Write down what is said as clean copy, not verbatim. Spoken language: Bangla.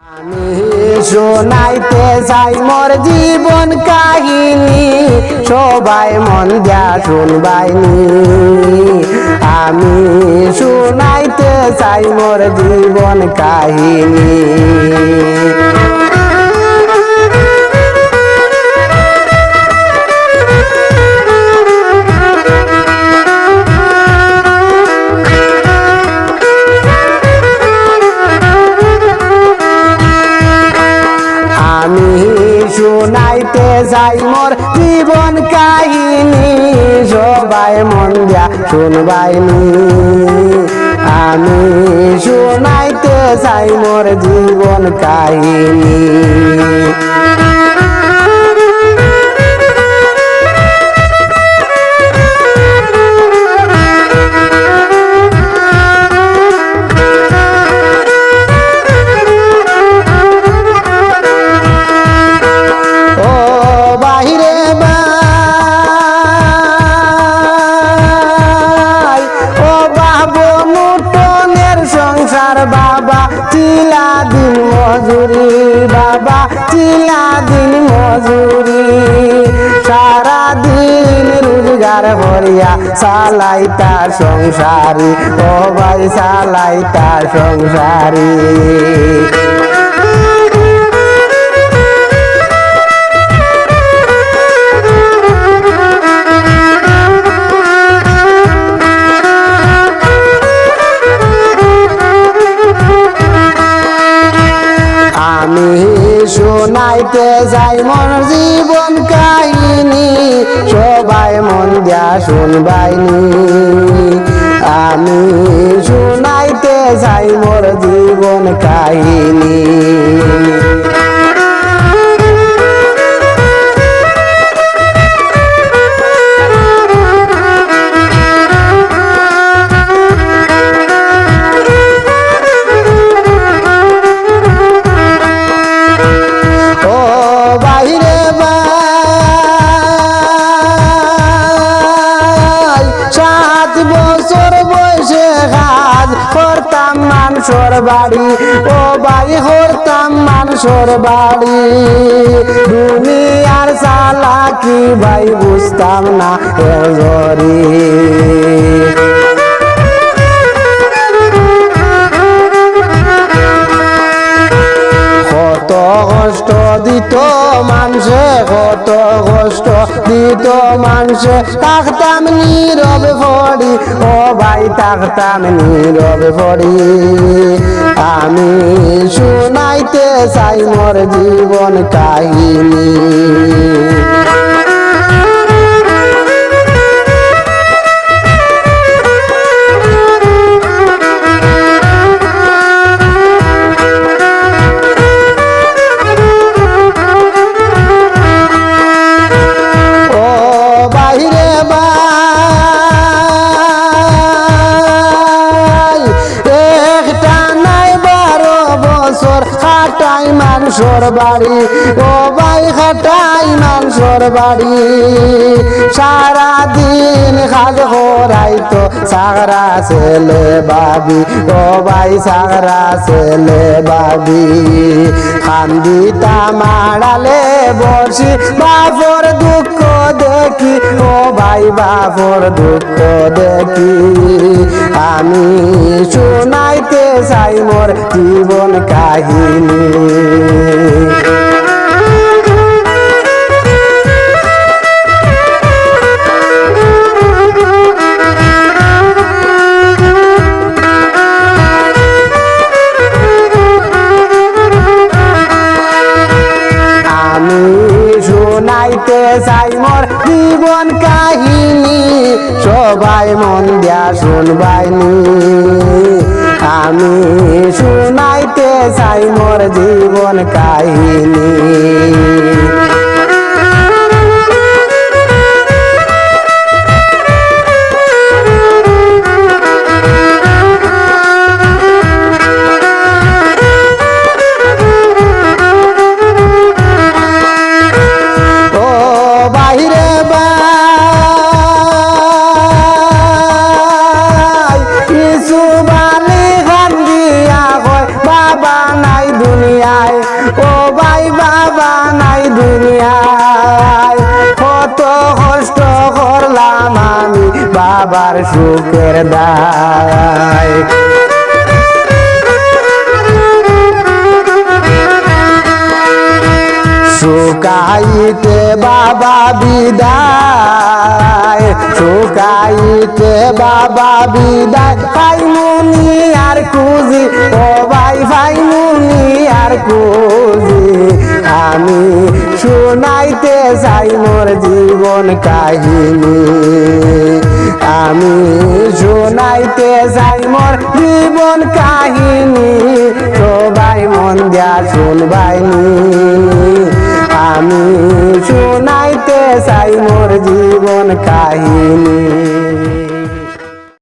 আমি শোনাইতে চাই মোর জীবন কাহিনী, সবাই মন দিয়া শুনবাইনি। আমি শোনাইতে চাই মোর জীবন কাহিনী। আমি শোনাইতে চাই মোর জীবন কাহিনী, সবাই মন দিয়া শুনবাইনি। আমি শোনাইতে চাই মোর জীবন কাহিনী। বাবা চিলা দিন মজুরি, বাবা চিলা দিন মজুরি, সারা দিন রোজগার করিয়া চালাইতা সংসারি, ও ভাই চালাইতা সংসারি। আমি শোনাইতে যাই মোর জীবন কাহিনী, সবাই মন দিয়া শুনবাইনি। আমি শোনাইতে যাই মোর জীবন কাহিনী। মানুষের বাড়ি, ও ভাই হরতাম মানুষের বাড়ি, দুনিয়ার চালাকি ভাই বুঝতাম না এজরি। কত কষ্ট দিত মানুষে, কত কষ্ট দিত মানুষে, থাকতাম নীরবে পড়ি, ও ভাই থাকতাম নীরবে পড়ি। আমি শোনাইতে চাই মোর জীবন কাহিনী। খাটাই মানুষের বাড়ি, ও ভাই খাটাই মানুষের বাড়ি, সারা দিন কাজ করাইতো সাগরা ছেলে বাবি, ও ভাই সাগরা ছেলে বাবি। কান্দিতা মাড়ালে বসি, বাপর দুঃখ দেখি, ও ভাই বাপর দুঃখ দেখি। আমি শোনাইতে চাই মোর জীবন কাহিনী। আমি শোনাইতে চাই মোর জীবন কাহিনী, সবাই মন দিয়া শুনবাইনি। আমি শোনাইতে চাই মোর জীবন কাহিনী। ও বাহিরে বা কিছু বালি খান দিয়া কয়, বাবা নাই দুনিয়া দুনিয়ায় কত কষ্ট করলাম আমি বাবার সুখের দায় শুকাইতে বাবা বিদায় শুকাইতে বাবা বিদায় পাইমুনি আর খুঁজি ও ভাই পাইমুনি আর খুঁজি আমি শুনাইতে চাই মোর জীবন কাহিনী আমি শুনাইতে চাই মোর জীবন কাহিনী সবাই মন দিয়া শুনবাইনি আমি শুনাইতে চাই মোর জীবন কাহিনী।